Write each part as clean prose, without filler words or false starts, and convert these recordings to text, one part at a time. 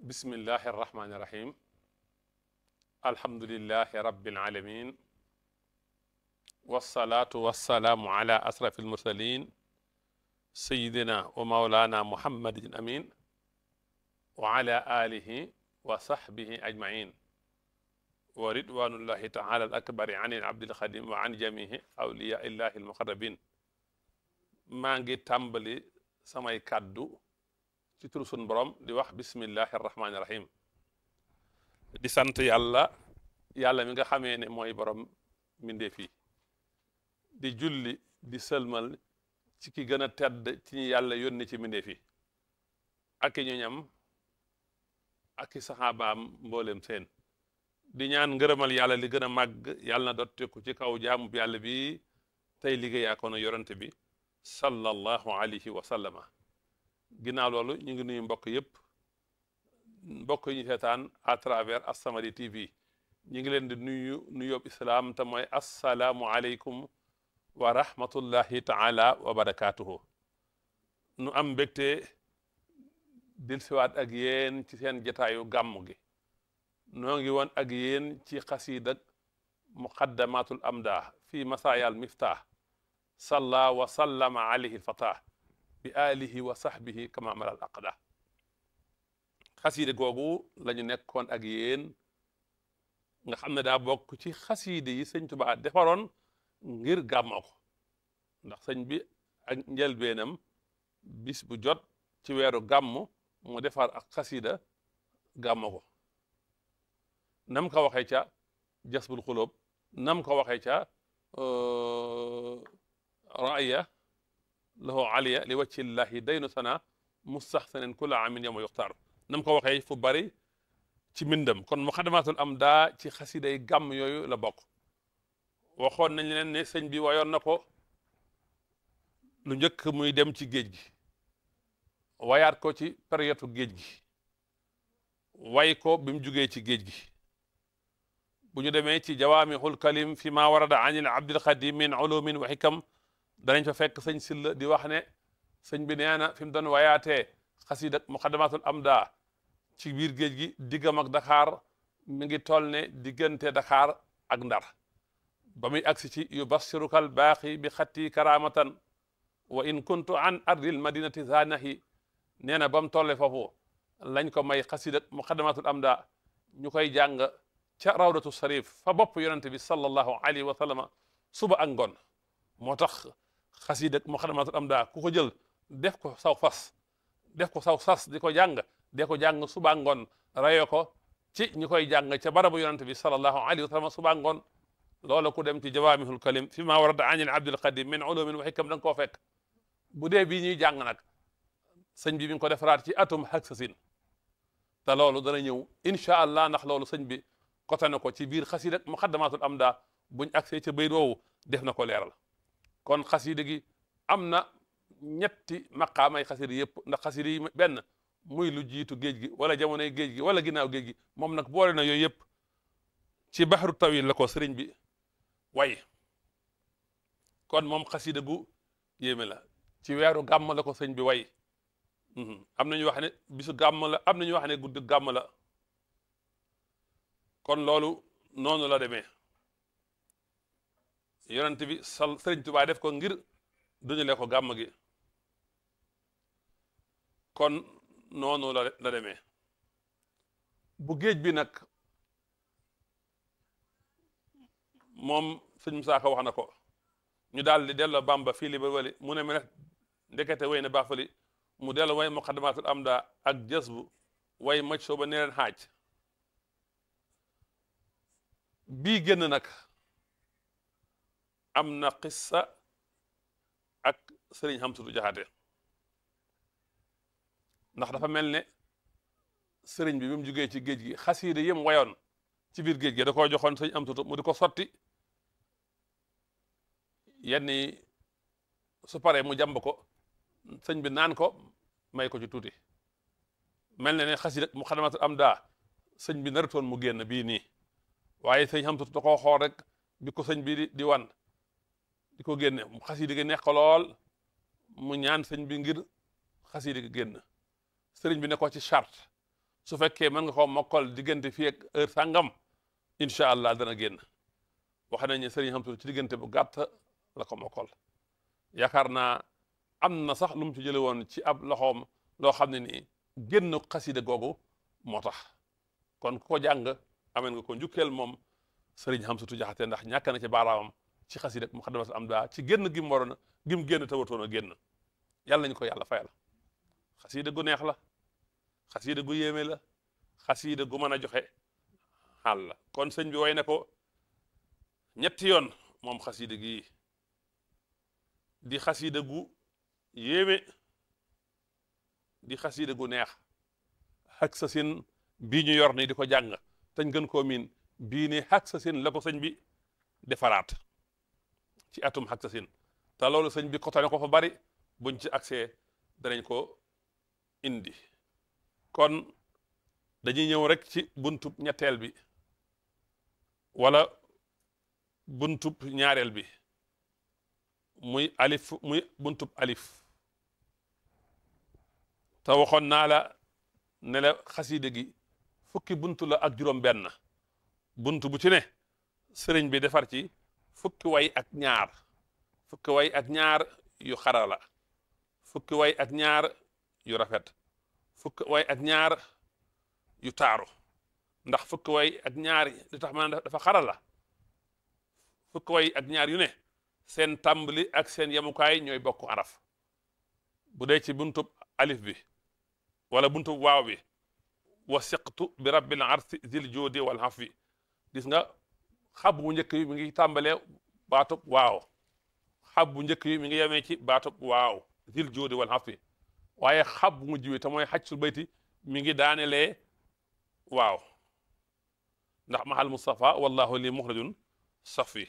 bismillahi arrahmani irrahim alhamdulilahi rabbil alamin wasalaatu wasalaamu ala asrafi almursalin sayidina wa maulana muhammadin amin wa ala alihi wa sahbihi ajmain wa ridwanullahi taala al akbari an il abdil xadim wa an jamihi awliya illahi almuqarrabin maa ngi tàmbali samay kàddu ci turu sun borom di wax bismillahi arrahmani irrahim di sant yàlla mi nga xamee ne mooy borom mbindeef yi di julli di sëlmal ci ki gën a tedd ci ñi yàlla yónni ci mbindeef yi ak i ñoñam ak i saxaabaam mboolem seen di ñaan ngërëmal yàlla li gën a màgg yàlla na dotteeku ci kaw jaamu bi yàlla bi tey liggéeyaa ko na yorante bi sallallahu alayhi wa sallama ginnaaw loolu ñu ngi nuyu mbokk yëpp mbokk yi ñu seetaan à travers As-Samadiyya TV ñu ngi leen di nuyu nuyoob islaam te mooy assalaamu aleykum wa rahmatullahi taala wa barakaatuhu nu am mbégte dil siwaat ak yéen ci seen jataayu gàmm gi noo ngi woon ak yéen ci xasiidak muqaddamatul amdah fi masaayal miftah salla wa sallama alayhi alfatah bi alihi wa sahbihi kama malal aqda xasiide googu la ñu nekkoon ak yéen nga xam ne daa bokk ci xasiide yi sëñ Tuubaa defaroon ngir gàmmoo ko ndax sëñ bi ak njëlbeenam bis bu jot ci weeru gàmm mu defar ak xasiida gàmmoo ko nam ko waxee ca jasbul xulóob nam ko waxee ca raaya lahu aliya li waccillahi daynu sana mustaxsanen kula amin yawma yuxtaar nam ko waxee fu bari ci mbindam kon muqaddamatul amdah ci xasiday gàmm yooyu la bokk waxoon nañ leen ne sëñ bi wayoon na ko lu njëkk muy dem ci géej gi wayaat ko ci période géej gi way ko bi mu jugee ci géej gi bu ñu demee ci jawaamihul kalim fi ma warada anil abdil xadim min ulumin wa xikam danañ fa fekk sëñ Silla di wax ne sëñ bi nee na fi mu doon wayaatee xasida muqaddamatul amdah ci biir géej gi diggam ak Dakar mi ngi toll ne diggante Dakar ak Ndar ba muy agsi ci yubassirukal baaxi bi xatti karamatan wa in kuntu an ardil madinati zanahi nee na ba mu tolle foofu lañ ko may xasida muqaddamatul amdah ñu koy jàng ca rawdatu sarif fa bopp yonente bi sallallahu alayhi wa sallama suba ak ngoon moo tax xasida muqaddamatul amdah ku ko jël def ko saw fas def ko saw sas di ko jàng de ko jàng suba ak ngoon rayoo ko ci ñu koy jàng ca barabu yonente bi sallallahu alayhi wa sallama suba ak ngoon loola ku dem ci jawaamihul kalim fi ma warada anil abdil qadim min ulumin wa hikam da nga koo fekk bu dee bii ñuy jàng nag sëñ bi mi ngi ko defaraat ci atum haksasin te loolu dana ñëw incha allah ndax loolu sëñ bi kote na ko ci biir xasida muqaddamatul amdah buñ agsee ca bayt woowu def na ko leeral kon xasida gi am na ñetti maqaamay xasida yëpp ndax xasida yi benn muy lu jiitu géej gi wala jamonoy géej gi wala ginnaaw géej gi moom nag boole na yooyu yëpp ci baxru tawil la ko sëriñ bi way kon moom xasida gu yéeme la ci weeru gàmm la ko sëñ bi way am nañu wax ne bisu gàmm la am nañu wax ne guddi gàmm la kon loolu noonu la demee yonent bi sëriñ Tuubaa def ko ngir duñule ko gàmm gi kon noonu la demee bu géej bi nag moom sëñ Musaa Ka wax na ko ñu daal di delloo Bàmba fii li ba wali mu ne me ndekete way na baax fali mu delloo way muqaddamatul amdah ak jasbu way maj soo ba ne leen xaaj bii génn nag am na qissa ak sëriñ Xamsatu Jaxate ndax dafa mel ne sëriñ bi mu jugee ci géej gi xasiida yëm wayoon ci biir géej gi da koo joxoon sëriñ Xamsatu mu di ko sotti yenn yi su paree mu jàmb ko sëñ bi naan ko may ko ci tuuti mel ne ne xasiida muqaddamatul amdah sëñ bi naratoon mu génn bii nii waaye sëñ Xamsatu da koo xool rek bi ko sëñ bi di wan di ko génne xasida gi nekk ko lool mu ñaan sëñ bi ngir xasida gi génn sëriñ bi ne ko ci charte su fekkee mën nga koo mokkal diggante fii ak heure sàngam incha allah dana génn wax nañ ne sëriñ Hamsatu ci diggante bu gàtt la ko mokkal yaakaar naa am na sax lu mu ci jële woon ci ab loxoom loo xam ne nii génn xasida googu moo tax kon ku ko jàng ameen nga ko njukkeel moom sëriñ Hamsatu Jaxate ndax ñàkk na ci baaraamam ci xasida Muxaddamatul Amdah ci génn gi mu waroon a gi mu génn tawatoon a génn yàlla nañu ko yàlla fayal xasida gu neex la xasida gu yéeme la xasida gu mën a joxe xaal la kon sëñ bi way na ko ñetti yoon moom xasida gi di xasida gu yéeme di xasida gu neex xak sa sin bii ñu yor ni di ko jàng tañ gën koo miin bii ni xak sa sin la ko sëñ bi defaraat ci atum xak sa sin te loolu sëñ bi kotone ko fa bari buñ ci accès danañ ko indi kon dañuy ñëw rek ci buntub ñetteel bi wala buntub ñaareel bi muy alif muy buntub alif te waxoon naa la ne la xasida gi fukki buntu la ak juróom benn buntu bu ci ne sëriñ bi defar ci fukki way ak ñaar fukki way ak ñaar yu xarala fukki way ak ñaar yu rafet fukki way ak ñaar yu taaru ndax fukki way ak ñaar li tax maanaam dafa xarala fukki way ak ñaar yu ne seen tàmbali ak seen yemukaay ñooy bokk araf bu dee ci buntub alif bi wala buntub waaw bi wa siqtu bi rabbil arsi zil joodi wal hafi gis nga xab bu njëkk yi mi ngi tàmbalee baatub waaw xab bu njëkk yi mi ngi yemee ci baatub waaw zil joodi wal hafi waaye xab bu mujj wi te mooy xaj sul bayti mi ngi daanelee waaw ndax mahal Mustafa wallahu li muxrajun safi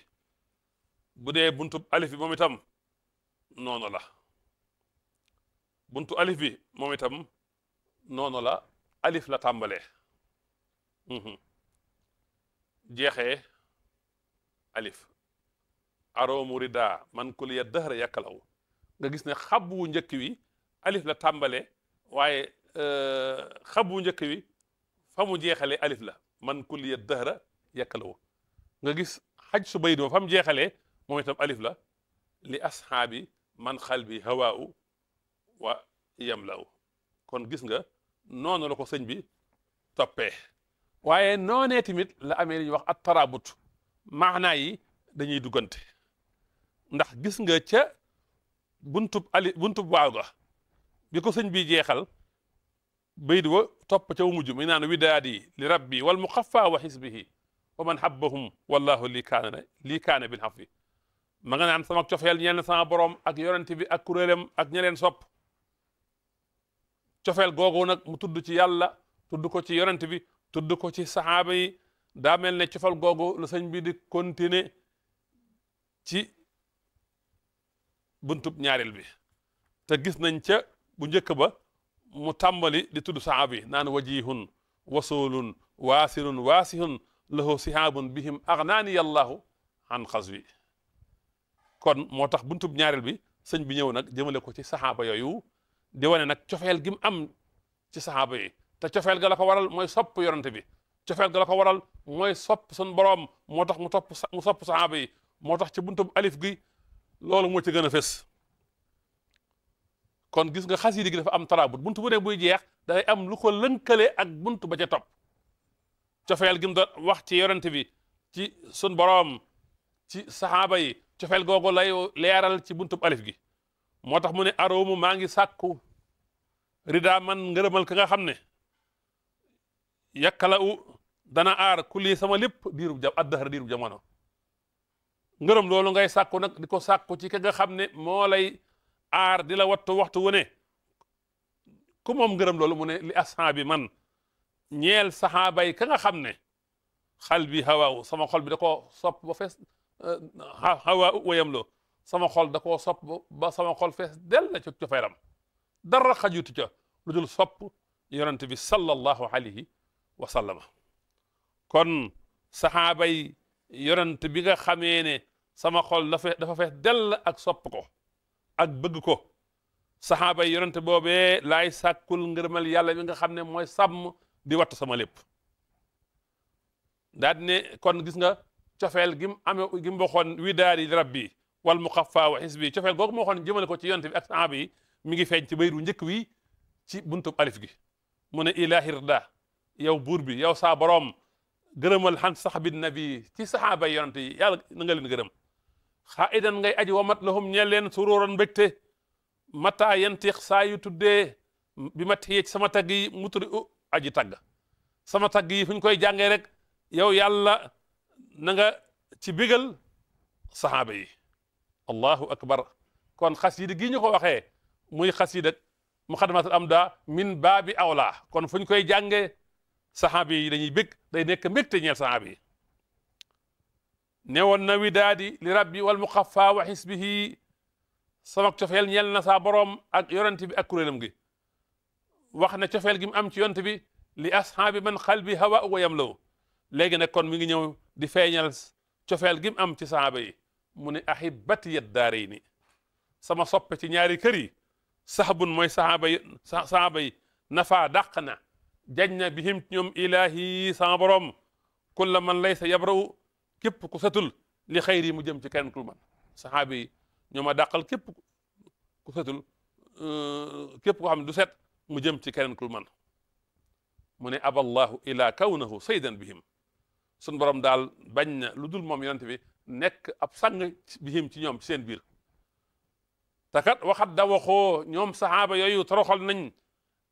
bu dee buntub alif bi moom itam noonu la buntu alif bi moom itam noonu la alif la tàmbalee jeexee alif aroomu rida man kuliya dëhra yàkkalaw nga gis ne xab wu njëkk wi alif la tàmbalee waaye xab wu njëkk wi fa mu jeexalee alif la man kuliya dëhra yàkkalaw nga gis xaj su bayit ma fa mu jeexalee moom itam alif la li asxaabi man xalbi hawaahu wa yamlaw kon gis nga noonu la ko sëñ bi toppee waaye noonee tamit la amee li ñuy wax at tarabut maanaa yi dañuy duggante ndax gis nga ca buntub waaw ga bi ko sëñ bi jeexal bayit wa topp ca wu mujj mi naan widaadi li rabbi wal muxafa wa xisbihi wa man habbahum wallahu lii kaana bil hafi ma nga naan sama cofeel ñeel na sama borom ak yonent bi ak kuréelam ak ñeleen sopp cofeel googu nag mu tudd ci yàlla tudd ko ci yonent bi tudd ko ci saxaaba yi daa mel ne cofeel googu la sëñ bi di continuer ci buntub ñaareel bi te gis nañ ca bu njëkk ba mu tàmbali di tudd saxaaba yi naan wajihun wasulun waasirun waasihun lahu sihaabun bihim agnaani yallahu an xaswi kon moo tax buntub ñaareel bi sëñ bi ñëw nag jëmale ko ci saxaaba yooyu di wane nag cofeel gi mu am ci saxaaba yi te cofeel ga la ko waral mooy sopp yonante bi cofeel ga la ko waral mooy sopp sun boroom moo tax mu sopp saxaaba yi moo tax ci buntub alif gi loolu moo ci gën a fës kon gis nga xasida gi dafa am tarabut buntu bu ne buy jeex day am lu ko lënkale ak buntu ba ca topp cofeel gi mu doon wax ci yonante bi ci sun boroom ci saxaaba yi cofeel googu lay leeral ci buntub alif gi moo tax mu ne aroomu maa ngi sàkku rida man ngërëmal ka nga xam ne yakkala u dana aar kulli sama lépp diirub jam addahar diirub jamono ngërëm loolu ngay sàkku nag di ko sàkku ci ka nga xam ne moo lay aar di la wattu waxtu wu ne ku moom ngërëm loolu mu ne li ashaabi man ñeel saxaaba yi ka nga xam ne xal bi hawaaw sama xol bi da koo sopp ba fees hawaaw wayam loo sama xol da koo sopp ba sama xol fees del na ci cofeeram dara xajutu ca lu dul sopp yonent bi sallallahu alayhi wa sallama kon saxaaba yi yonent bi nga xamee ne sama xol dafa fees del ak sopp ko ak bëgg ko saxaaba yi yonent boobee laay sàkkul ngërëmal yàlla mi nga xam ne mooy sàmm di wattu sama lépp daal di ne kon gis nga cofeel gi mu amee gi mu waxoon widaadi rabbi wal muxaffa wa xisbi cofeel googu moo waxoon jëmale ko ci yonent bi ak sahaaba yi mi ngi feeñ ci bayru njëkk wi ci buntub alif gi mu ne ilahi rda yow buur bi yow saa boroom gërëmal xan saxbi nabi ci sahaaba yi yonent yi yàlla na nga leen gërëm xaa idan ngay aji wamat lahum ñeel leen suróoran mbégte mata yantiq saa yu tuddee bi ma tiyee ci sama tagg yi muturi aji tagg sama tagg yi fu ñu koy jàngee rek yow yàlla na nga ci bégal sahaaba yi allahu akbar kon xasida gi ñu ko waxee muy xasida muqaddamatul amda min baabi awla kon fu ñu koy jàngee sahaaba yi dañuy bég day nekk mbégte ñeel sahaaba yi ne woon na widaadi li rabbi wal muqaffa wa xisbihi sama cofeel ñeel na saa boroom ak yonent bi ak kuréelam gi wax na cofeel gi mu am ci yonent bi li ashaabi man xalbi hawa wa yamlaw léegi nag kon mi ngi ñëw di feeñal cofeel gi mu am ci sahaaba yi mu ne ahibati yad daarayni sama soppe ci ñaari kër yi saxbun mooy sahaaba yi nafa dàq na jañ na bihim ñoom ilahi sama boroom kulla man laysa yabra'u képp ku setul li xayri mu jëm ci kenn ku man sahaaba yi ñoo ma dàqal képp ku setul képp koo xam ne du set mu jëm ci keneen ku man mu ne aballahu ila kawnahu saydan bihim sun borom daal bañ na lu dul moom yonent bi nekk ab sang bihim ci ñoom ci seen biir te kat waxat da waxoo ñoom sahaaba yooyu toroxal nañ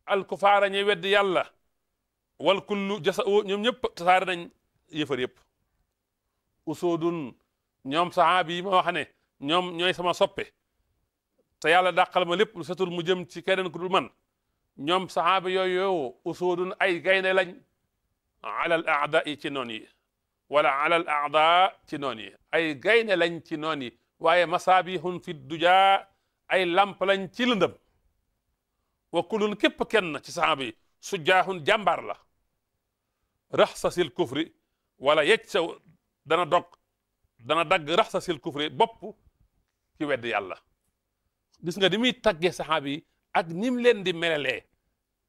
alkufaara ñuy weddi yàlla wal kullu jasa ñoom ñëpp tasaare nañ yëfar yëpp usoodun ñoom sahaaba yi ma wax ne ñoom ñooy sama soppe te yàlla dàqal ma lépp lu setul mu jëm ci keneen ku dul man ñoom sahaaba yooyu usoodun ay gaynde lañ alal aada yi ci noon yi wala alal aada ci noon yi ay gaynde lañ ci noon yi waaye masaabihun fi dujaa ay lamp lañ ci lëndëm wa kulun képp kenn ci sahaaba yi sujjaahun jàmbaar la raxsasil kufri wala yecc saw dana dagg raxsasil kufri bopp ci wedd yàlla gis nga di muy taggee saxaaba yi ak nim leen di melelee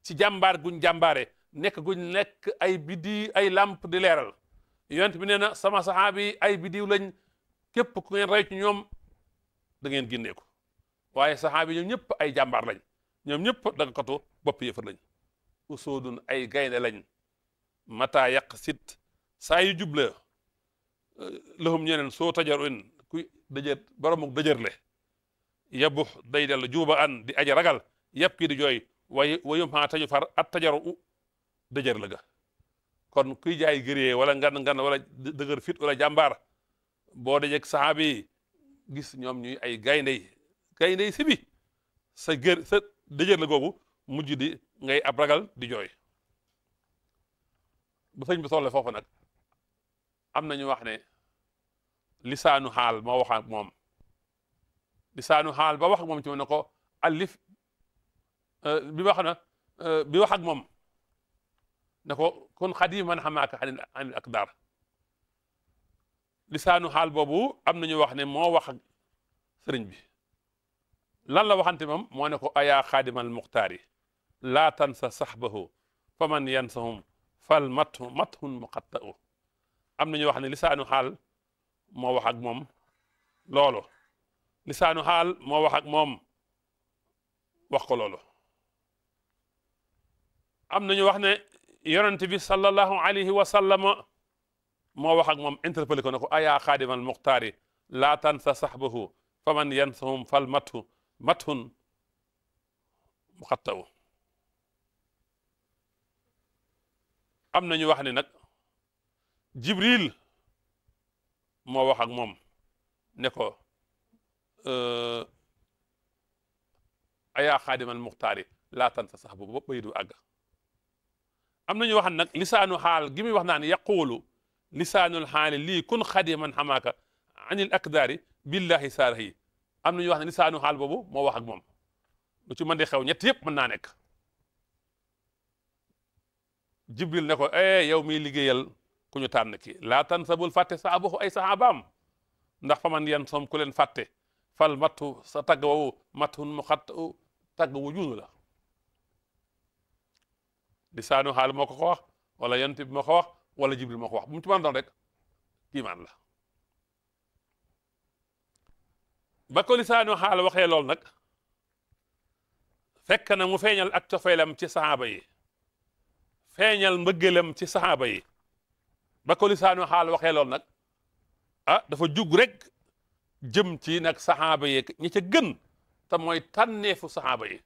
ci jàmbaar guñ jàmbaare nekk guñ nekk ay biddi ay lamp di leeral yonent bi nee na sama saxaaba yi ay biddiw lañ képp ku ngeen rey ci ñoom da ngeen gindeeku waaye saxaaba yi ñoom ñëpp ay jàmbaar lañ ñoom ñëpp daga kotu bopp yëfar lañ usoodun ay gaynde lañ mata yàq sit saa yu juble lahum ñeneen soo tajar in kuy dëjër boromuk dëjërle yabux day dellu juuba an di aja ragal yàpp kii di jooy wayum xaa taju far at tajaru u dëjër la ga kon kuy jaay gëree wala ngan wala dëgër fit wala jàmbaar boo dajeg saxaaba yi gis ñoom ñuy ay gayndey si bi sa dëjër la googu mujj di ngay ab ragal di jooy bu sëñ bi tolle foofu nag am nañu wax ne lisaanu xaal moo wax ak moom lisaanu xaal ba wax ak moom ci ne ko alif bi wax ak moom ne ko kun xadiman xamaaka anil akdar lisaanu xaal boobu am nañu wax ne moo wax ak sëriñ bi lan la waxante moom moo ne ko ayaa xaadimal muxtaari laa tansa saxbahu fa man yansahum fal mathun muqatta'u am nañu wax ne lisaanu xaal moo wax ak moom loolu lisaanu xaal moo wax ak moom wax ko loolu am nañu wax ne yonent bi sallallahu alayhi wa sallam moo wax ak moom interpellé ko ne ko ayaa xaadimal muxtaari laa tansa saxbahu fa man yansahum fal mathun muqatta'u am nañu wax ne nag Jibril moo wax ak moom ne ko ayaa xaadimal muxtaari laa tansa sax boobu ba bay du àgg am nañu wax nag lisaanu xaal gi muy wax naan yaquulu lisaanul xaali lii kun xadiman xamaaka anil akdaari billahi saarahi am nañu wax ne lisaanu xaal boobu moo wax ak moom lu ci mën di xew ñett yëpp mën naa nekk Jibril ne ko yow miy liggéeyal ku ñu tànn ki laa tansa bul fàtte saabahu ay sahabaam ndax fa man yan som ku leen fàtte fal mattu sa tagg wowu mathun mu xat tagg wu juunu la lisaanu xaal moo ko wax wala yonent bi moo ko wax wala jibril moo ko wax bu mu ci mën doon rek kiimaan la. ba ko lisaanu xaal waxee lool nag fekk na mu feeñal ak cofeelam ci saxaaba yi feeñal mbëggeelam ci saxaaba yi ba ko lisaanu xaal waxee lool nag dafa jug rek jëm ci nag saxaaba yi ñi ca gën te mooy tànneefu saxaaba yi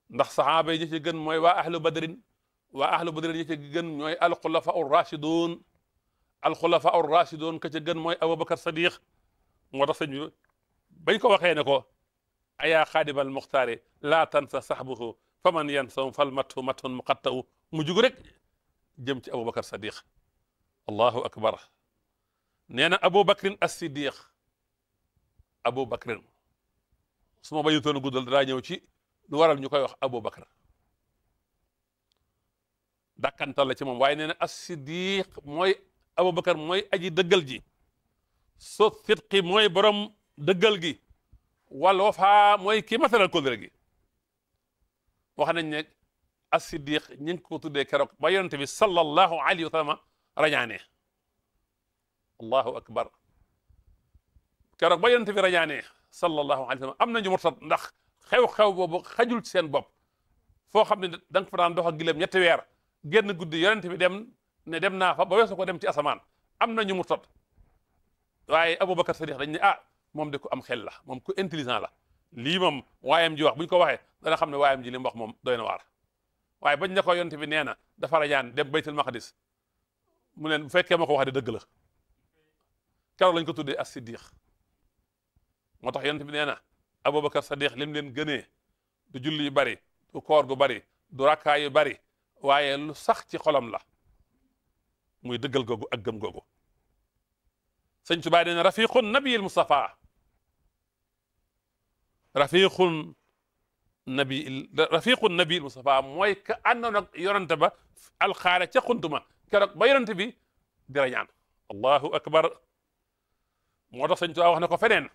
ndax saxaaba yi ñi ca gën mooy waa ahlu badrin ñi ca gën ñooy alxulafa ur rashidun ka ca gën mooy abubakar sadiq moo tax sëñ bi bañ ko waxee ne ko ayaa xaadimal muxtaari laa tansa saxbuhu fa man yansahum fal matun muqatta'u mu jug rek jëm ci abubakar sadiq allahu akbar nee na abubakrin as-siddiq abubakrin su ma bañutoon guddal daa ñëw ci lu waral ñu koy wax abubakar dàkkantal la ci moom waaye nee na as-siddiq mooy abubakar mooy aji dëggal ji so sidqi mooy borom dëggal gi wal wafa mooy kii matalal kóllëre gi wax nañ ne as-siddiq ñi ngi ko tuddee keroog ba yonente bi sallallahu alayhi wa sallam rañaane allahu akbar keroog ba yonente bi rañaane sallallahu alayhi wa sallam am nañu murtad ndax xew-xew boobu xajul ci seen bopp foo xam ne da nga fa daan dox ak gileem ñetti weer génn guddi yonente bi dem naa fa ba weesu ko dem ci asamaan am nañu murtad waaye abubakar sadiq dañ ne moom de ku am xel la moom ku intelligent la lii moom waayam ji wax bu ñu ko waxee dana xam ne waayam ji li mu wax moom doy na waar waaye bañ ne ko yonent bi nee na dafa rajaan dem baytul maqdis mu leen bu fekkee ma ko wax de dëgg la keroog lañ ko tuddee as siddiq moo tax yonent bi nee na abubakar sadiq lim leen gënee du julli yu bari du koor gu bari du rakkaa yu bari waaye lu sax ci xolam la muy dëggal googu ak gëm googu sëñ Tuubaa nee na rafiqun nabiyil Mustafa rafiqun nabiyil Mustafa mooy ka àndoon ak yonante ba alxaare ca xuntuma keroog ba yonante bi di rañaan allahu akbar moo tax sëñ Tuubaa wax na ko feneen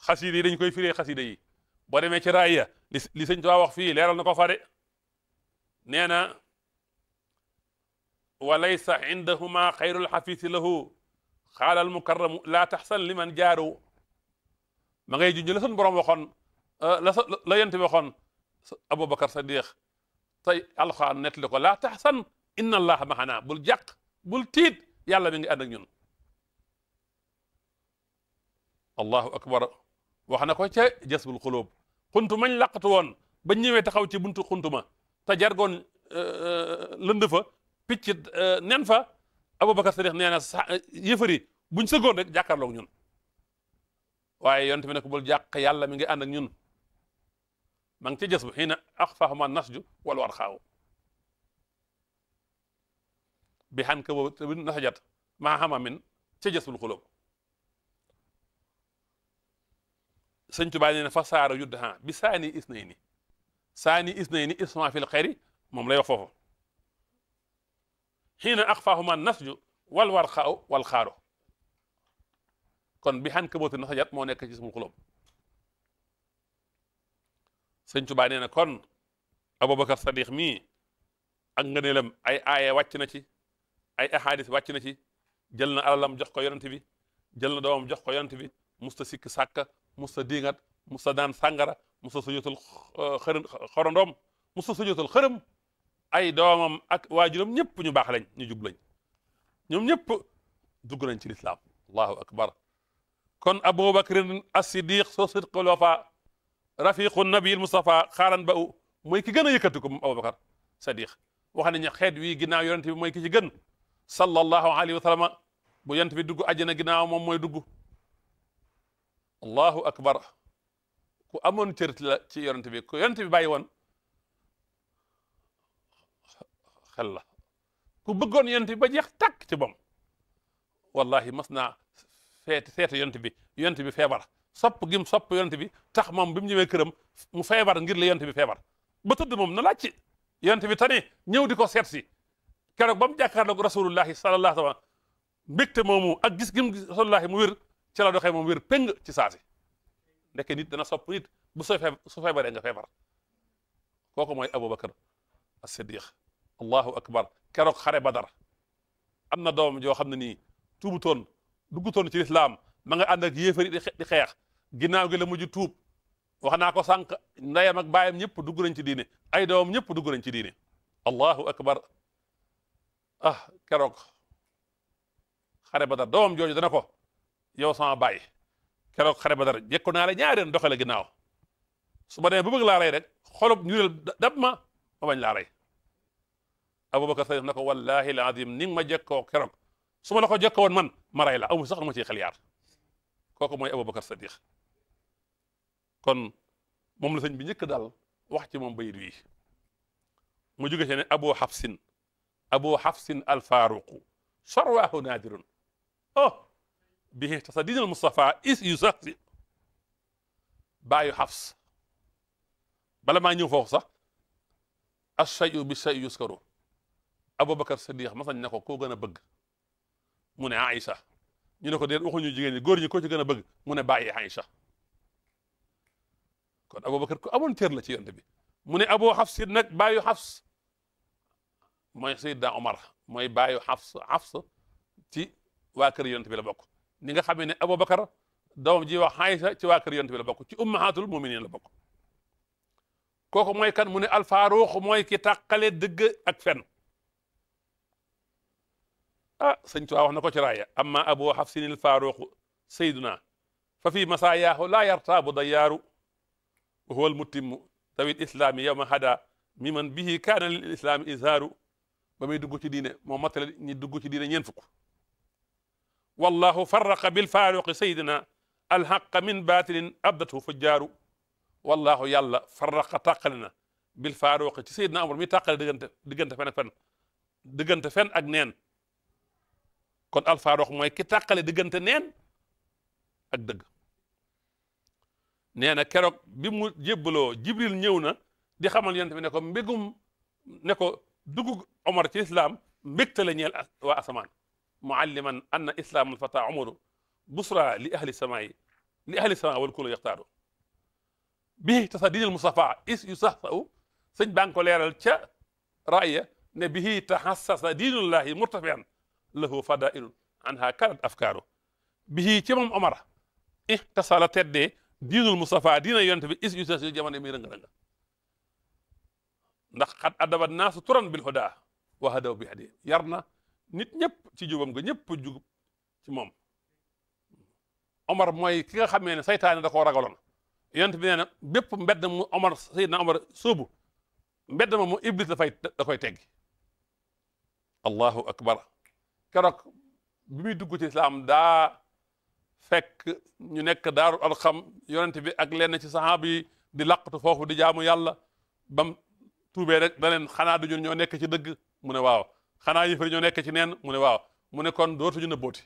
xasida yi dañ koy firee xasida yi boo demee ci raaya li sëñ Tuubaa wax fii leeral na ko fa de nee na wa laysa indahuma xayrul xafiisi lahu xaalal mukarramu laa taxsan liman jaaru ma ngay junj la sun borom waxoon la yent bi waxoon abubakar sadiq tey alxuraan nettali ko laa taxsan inna allaha maxana bul jàq bul tiit yàlla mi ngi ànd ak ñun allahu akbar wax na ko ca jasbul xulóob xuntu mañ laqatu woon ba ñëwee taxaw ci buntu xuntuma te jargoon lënd fa picc nen fa abubakar sadiq nee na yëfari buñ sëggoon rek jàkkaarloog ñun waaye yonent bi ne ko bul jàq yàlla mi ngi ànd ak ñun ma ngi ca jës bu xiina axfaahuma nasju wal war xaaw bi xan ka boobu bi nasajat maa xama min ca jës bul xulóob sëñ Tuubaa nee na fa saara yudd bi saani isnayni isma fil xayri moom lay wax foofu xiina axfaahuma nasju wal war xaaw wal xaaro kon bi xan ka boobu nasajat moo nekk ci sumul xulóob sëñ Tuubaa nee na kon Abubakar Sadiq mii ak ngëneelam ay aaya wàcc na ci ay ahadis wàcc na ci jël na alalam jox ko yonent bi jël na doomam jox ko yonent bi musta sikk sàkka musta diingat musta daan sàngara musta sujootal xorondoom musta sujootal xërëm ay doomam ak waajuram ñëpp ñu baax lañ ñu jub lañ ñoom ñëpp dugg nañ ci lislaam allahu akbar kon Abubakrin as-Siddiq soo sidqul wafa rafiqu nabil Mustafa xaaran ba u mooy ki gën a yëkkati ko moom Abubakar Sadiq wax nañ ne xeet wi ginnaaw yonent bi mooy ki ci gën sallallahu alayhi wa sallam bu yonent bi dugg àjjana ginnaaw moom mooy dugg allahu akbar ku amoon cër la ci yonent bi ku yonent bi bàyyi woon xel la ku bëggoon yonent bi ba jeex tàkk ci moom wallahi mas naa seete yonent bi feebar sopp gim sopp yonent bi tax moom bi mu ñëwee këram mu feebar ngir la yonent bi feebar ba tëdd moom na laaj ci yonent bi tane ñëw di ko seet si keroog ba mu jàkkaarloog rasulullahi sallallahu alayhi wa sallam mbégte moomu ak gis gim rasulullahi mu wér ci la doxee moom wér péng ci saasi ndeke nit dana sopp nit bu su feebaree nga feebar kooku mooy Abubakar as-Siddiq allahu akbar keroog xare Badar am na doom joo xam ne nii tuubutoon duggutoon ci lislaam ma nga ànd ak yéefari di xeex ginnaaw gi la mujj tuub wax naa ko sànq ndeyam ak baayam ñëpp dugg nañ ci diine ay doomam ñëpp dugg nañ ci diine allahu akbar keroog xare Badar doomam jooju dana ko yow sama baay keroog xare Badar jekko naa la ñaareen doxale ginnaaw su ma demee ba bëgg laa rey rek xolob ñureel dab ma bañ laa rey Abubakar Sadiq na ko wallahi alazim ni nga ma jekkoo keroog su ma la ko jekkoo woon man ma rey la amu sax ma ciy xel yaar kooku mooy Abubakar Sadiq kon moom la sëñ bi njëkk daal wax ci moom bayit wi mu jóge ci ne abu xafsin alfaaruqu sarwaahu naadirun bihi tasadidil Mustafa is yu sax si baayu xafs bala maa ñëw foofu sax ashayu bi shay yuskaru Abubakar Sadiq masañ na ko koo gën a bëgg mu ne Aïcha ñu ne ko déet waxuñu jigéen ñi góor ñi koo ci gën a bëgg mu ne bàyyi Aïcha kon Abubakar ku amoon cër la ci yonte bi mu ne abu xafs nag baayu xafs mooy Seydina Omar mooy baayu xafs ci waa kër yonte bi la bokk ni nga xamee ne Abubakar doom ji wax Aïcha ci waa kër yonte bi la bokk ci ummahatul muminin la bokk kooku mooy kan mu ne alfaaruq mooy ki tàqale dëgg ak fen sëñ Tuubaa wax na ko ci raaya amma abu xafsin alfaaruq sayduna fa fi masaayaahu laa yartaabu dayaaru wa huwa almutimmu tawil islaami yowma hada miman bihi kaana lil islaami izhaaru ba muy dugg ci diine moo matale ñi dugg ci diine ñeen fukk wallahu farraqa bilfaaruqi saydina alxaqa min baatilin abdathu fujjaaru wallahu yàlla farraqa tàqale na bilfaaruqi ci saydina Umar mi tàqale diggante fen ak fen diggante fen ak neen kon alfaaruq mooy ki tàqale diggante neen ak dëgg nee na keroog bi mu jébbaloo Jibril ñëw na di xamal yonent bi ne ko mbégum ne ko dugg Omar ci islam mbégte la ñeel waa asamaan mualliman anna islaam alfata Umaru busra li ahli samaayi li ahli samaa wal kullu yaxtaaru bihi tasaddiidil Mustafa is yu sax saw sëñ baa ngi ko leeral ca raaya ne bihi tahassasa diinullahi murtafian lahu fadailun anha kanat afkaaru bihi ci moom Omar tasala teddee diinul Mustafa diina yonent bi is yu sax yu jamono mi rëng-rëng ndax xat adaba naasu turan bil huda wa hadaw bi hadi yar na nit ñëpp ci jubam nga ñëpp jug ci moom Omar mooy ki nga xamee ne saytaane da koo ragaloon yonent bi nee na bépp mbedd mu Omar Seydina Omar sóobu mbedd ma mu iblis da koy teggi allahu akbar keroog bi muy dugg ci islam daa fekk ñu nekk daaru alxam yonent bi ak lenn ci sahaaba yi di laqatu foofu di jaamu yàlla bam tuubee rek da leen xanaa du ñun ñoo nekk ci dëgg mu ne waaw xanaa yëfari ñoo nekk ci neen mu ne waaw mu ne kon dootuñu nëbbooti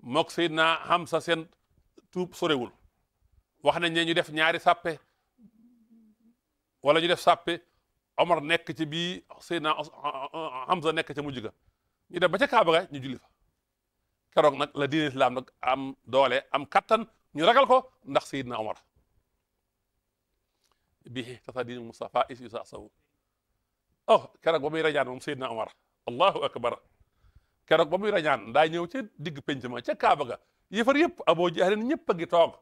mook Seydina Hamza seen tuub sorewul wax nañ ne ñu def ñaari sàppe wala ñu def sàppe Omar nekk ci bii Seydina Hamza nekk ca mujj ga ñu def ba ca Kaaba ga ñu julli fa keroog nag la diine islam nag am doole am kattan ñu ragal ko ndax Seydina Omar bihi tasaddiidil Mustafa is yu sax saw keroog ba muy rañaan moom Seydina Omar allahu akbar keroog ba muy rañaan daa ñëw ca digg penc ma ca Kaaba ga yëfar yëpp Abu Jahl ñëpp a ngi toog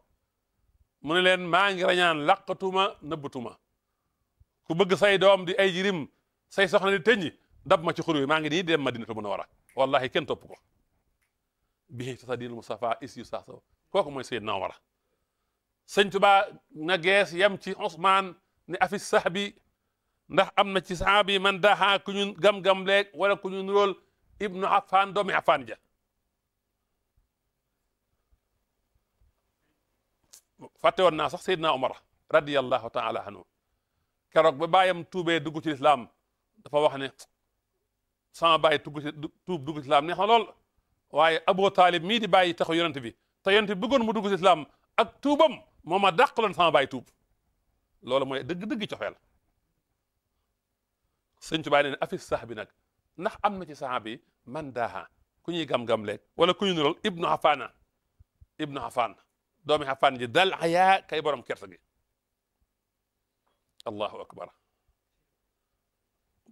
mu ne leen maa ngi rañaan laqatuma nëbbatuma ku bëgg say doom di ay jirim say soxna di tëññi dab ma ci xur wi maa ngi nii dem Madinatu Munawwara wallahi kenn topp ko bihi tasaddiidil Mustafa is yu sax saw kooku mooy Seydina Omar sëñ Tuubaa na gees yem ci Usmaan ne afis sahbi ndax am na ci sahabi man daxaa ku ñu gam-gam leeg wala ku ñu nuróol ibnu Affan doomi Affan ja fàtte woon naa sax Seydina Omar radiyallahu taala anhu keroog ba bàyyam tuubee dugg ci lislaam dafa wax ne sama bàyyi tuub dugg ci lislaam neex na lool waaye Abu Talib mii di bàyyi taxu yonent bi te yonent bi bëggoon mu dugg ci lislaam ak tuubam moo ma dàqaloon sama bàyyi tuub loolu mooy dëgg-dëgg cofeel sëñ Tuubaa ne afis sax bi nag ndax am na ci saxaaba yi man daaha ku ñuy gam-gam leeg wala ku ñu nural ibnu Affan doomi Affan ji dal ayaa kay borom kersa gi allahu akbar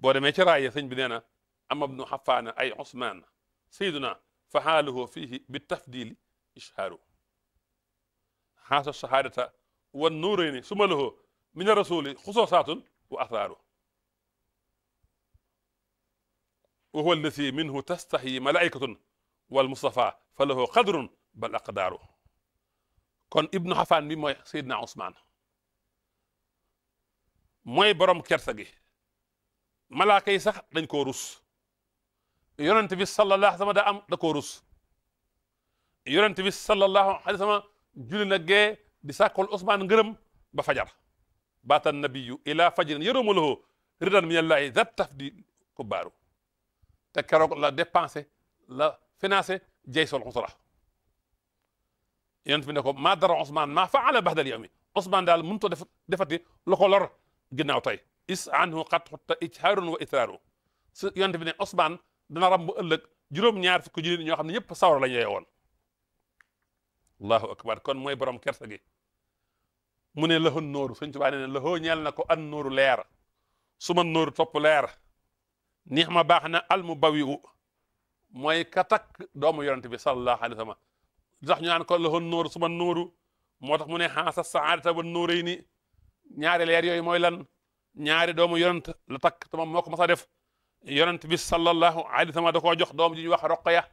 boo demee ci raaya sëñ bi nee na ama ibnu xafaana ay usmaan sayduna fa xaaluhu fihi bi tafdili ishaaru xaasa shahaadata wan nuurayni suma lahu min rasuli xususaatun wa athaaru wa huwa allati minhu tastahi malaikatun wal mustafa fa lahu qadrun bal aqdaaru kon ibnu xafaan bi mooy saydna usmaan mooy borom kersa gi malaaka yi sax dañ koo rus yonent bi sallallahu alayhi wa sallam daa am da koo rus yonent bi sallallahu alayhi wa sallam julli na gee di sàkkol Usmaan ngërëm ba fajar baata nabiyu ila fajrin yarumu lahu ridan min allahi dat taf di kubbaaru te keroog la dépensé la financé jay sol xusra yonent bi ne ko maa dara Usmaan maa faala baxdal yawmi Usmaan daal mënut a defati lu ko lor ginnaaw tey is anhu qad xutta ijhaarun wa itraaru su yonent bi ne Usmaan dana ram bu ëllëg juróom-ñaar fukki jullit ñoo xam ne ñëpp sawar lañ yeewoon allahu akbar kon mooy borom kersa gi mu ne lahu nooru Sëñ Tuubaa ne lahu ñeel na ko an nooru leer su ma nooru topp leer neex ma baax na al mu bawiu mooy ka takk doomu yonent bi sallallahu alayhi wa sallam tax ñu naan ko lahu nooru su ma nooru moo tax mu ne xaasa saadata wa noorayni ñaari leer yooyu mooy lan ñaari doomu yonent la takk te moom moo ko mas a def yonent bi sallallahu alayhi wa sallam da koo jox doom ji ñuy wax Roqaya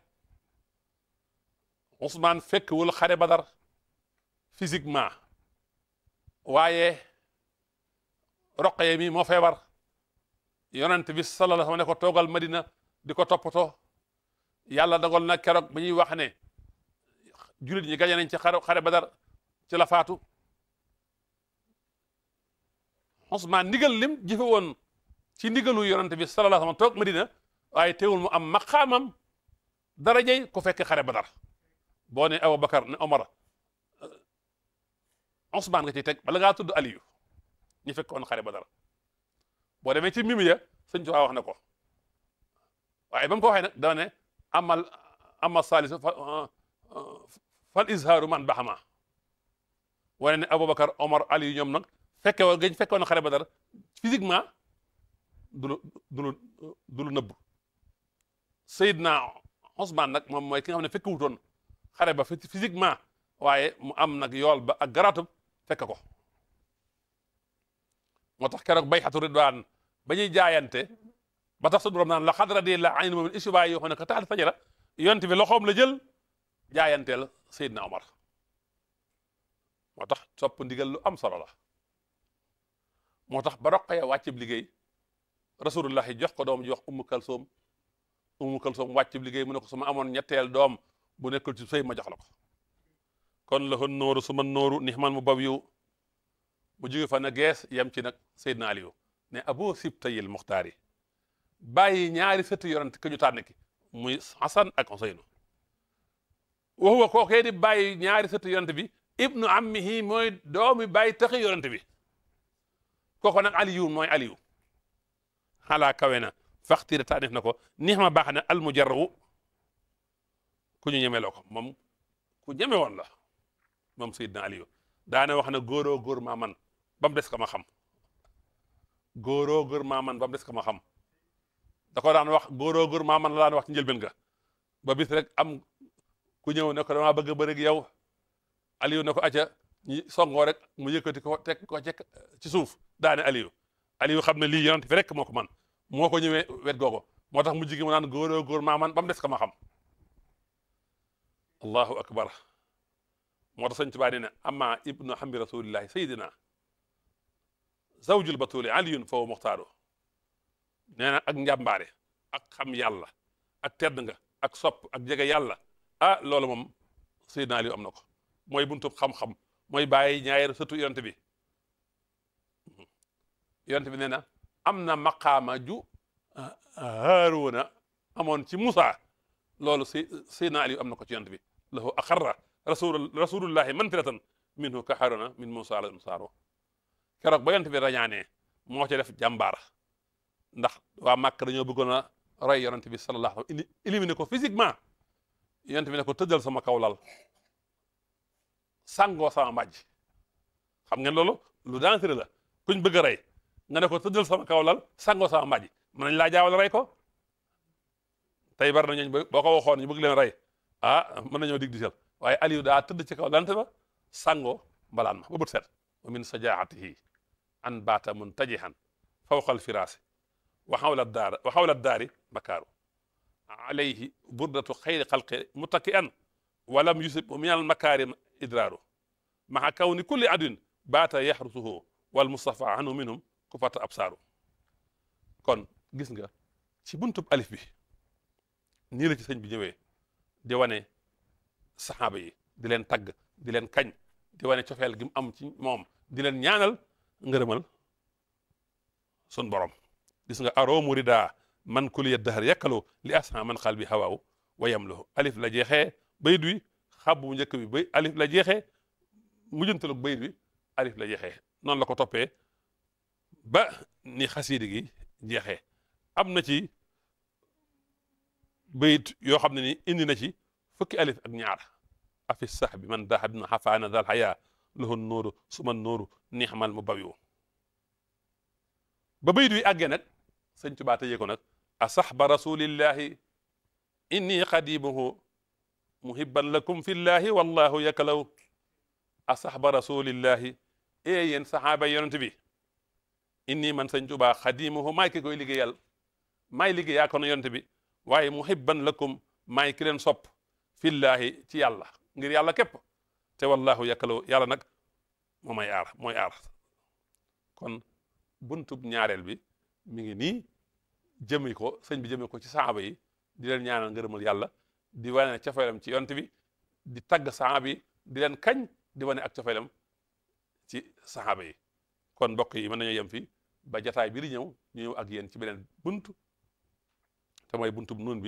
Ousmane fekk wul xare Badar physiquement waaye Roqaya mi moo feebar yonent bi sallallahu alayhi wa sallam ne ko toogal Madina di ko toppatoo yàlla dogal na keroog ba ñuy wax ne jullit ñi gañe nañ ci xare Badar ci la faatu Ousmane ndigal lim jëfe woon ci ndigalu yonent bi sallallahu alayhi wa sallam toog Madina waaye teewul mu am maqaamam darajey ku fekk xare Badar boo ne Abubakar ne Omar Ousmane nga ciy teg bala ngaa tudd Aliyu ñu fekkoon xare Badar boo demee ci Mimiya Sëñ Tuubaa wax na ko waaye ba mu ko waxee nag dana ne amal salisu fal izhaaru man baxama wane ne Abubakar Omar Aliyu ñoom nag fekkoon xare Badar physiquement du lu nëbb Seydina Ousmane nag moom mooy ki nga xam ne fekk wutoon xare ba physiquement waaye mu am nag yool ba ak garaatub fekk ko moo tax keroog bayxatu ridwaan ba ñuy jaayante ba tax su borom naan la xad radiyallaahu anil mu'miniina iz yubaayi'uunaka tahta sajara yonent bi loxoom la jël jaayanteel Seydina Omar moo tax sopp ndigal lu am solo la moo tax ba Roqaya wàccib liggéey rasulullahi jox ko doom ji wax Ummu Kalsoom wàccib liggéey mu ne ko su ma amoon ñetteel doom bu nekkul ci sëy ma jox la ko kon lahu nooru suma nooru nixman mu bawiyu mu jóge fa na gees yem ci nag Seydina Aliyu ne abu sibtayil muxtaar yi bàyyi ñaari sëti yonent ka ñu tànn ki muy Hasan ak Useynu wa huwa kookee di bàyyi ñaari sëti yonent bi ibnu ammihi mooy doomi bàyyi taxi yonent bi kooko nag Aliyu mooy Aliyu xalaa kawe na faxtira taanif na ko nix ma baax na almujarrawu ku ñu ñemeloo ko moom ku ñeme woon la moom Seydina Aliyu daana wax na góoroo góor maa man ba mu des ka ma xam góoroo góor maa man ba mu des ka ma xam da ko daan wax góoroo góor maa man la daan wax ci njëlbeen ga ba bis rek am ku ñëw ne ko damaa bëgg a bëri ak yow Aliyu ne ko acca ñi songoo rek mu yëkkati ko teg ko ci suuf daane Aliyu xam ne lii yonent fi rek moo ko man moo ko ñëwee wet googu moo tax mu jigi mu naan góoroo góor maa man ba mu des ka ma xam allahu akbar moo tax Sëñ Tuubaa nee na amma ibnu hambi rasulillahi sayidina zawjul batuli aliyun fawu muxtaaru nee na ak njàmbaare ak xam yàlla ak tedd nga ak sopp ak jege yàlla ah loolu moom sayidina Aliyu am na ko mooy buntub xam-xam mooy bàyyi ñaari sëtu yonent bi yonent bi nee na am na maqaama ju Haaruna amoon ci Musa loolu sayidina Aliyu am na ko ci yonent bi lahu axarra rasulullahi manfiratan minhu ka Haaruna min Musa la saaro keroog ba yonent bi rañaanee moo ci def jàmbaar ndax waa Màkk dañoo bëggoon a roy yonent bi sallallahu alayhi wa sallam éliminer ko physiquement yonent bi ne ko tëddal sama kaw lal sàngoo sama mbàjj xam ngeen loolu lu dangereux la kuñ bëgg a rey nga ne ko tëddal sama kaw lal sàngoo sama mbàjj mën nañ laa jaawal rey ko tey bari na ñooñ boo ko waxoon ñu bëgg leen rey mën nañoo dig disal waaye Aliou daa tëdd ci kaw lant ba sangoo mbalaan ma ba bët set wa min sajaatihi an baata muntajihan fawqa alfiraasi wa xawla daari makaaru alayhi burdatu xayri xalqi muttaki'an walam yusib min al makaarim idraaru maxa kawni kulli adwin baata yaxrusuhu wal mustafa anhu minhum ku fata absaaru kon gis nga ci buntub alif bi nii la ci sëñ bi ñëwee di wane saxaaba yi di leen tagg di leen kañ di wane cofeel gi mu am ci moom di leen ñaanal ngërëmal sun borom gis nga aroomu rida man kuliya dahar yakkalu li asha man xal bi hawaaw wa yamlahu alif la jeexee bayit wi xab bu njëkk bi alif la jeexee mujjantalug bayit wi alif la jeexee noonu la ko toppee ba ni xasiidi gi jeexee am na ci bayit yoo xam ne ni indi na ci fukki alif ak ñaar afi sax bi man daha bina xafaana dal xayaa lahu nóoru suma nóoru nixmal mu bawiwu ba bayit wi àggee nag sëñ Tuubaa tëjee ko nag a saxba rasulillahi inni xadimuhu muhibban lakum fillahi wallahu yakalaw a saxba rasulillahi yéen saxaaba yonent bi inni man sëñ Tuubaa xadimuhu maay ki koy liggéeyal maay liggéeyaa ko na yonent bi waaye muhibban lakum maay ki leen sopp fillahi ci yàlla ngir yàlla képp te wallahu yakalaw yàlla nag mooy aar kon buntub ñaareel bi mi ngi nii jëmi ko sëñ bi jëmi ko ci saxaaba yi di leen ñaanal ngërëmal yàlla di wane cofeelam ci yonent bi di tagg saxaaba yi di leen kañ di wane ak cofeelam ci saxaaba yi kon mbokk yi mën nañoo yem fi ba jataay bi di ñëw ñu ñëw ak yéen ci beneen bunt te mooy buntub nuun bi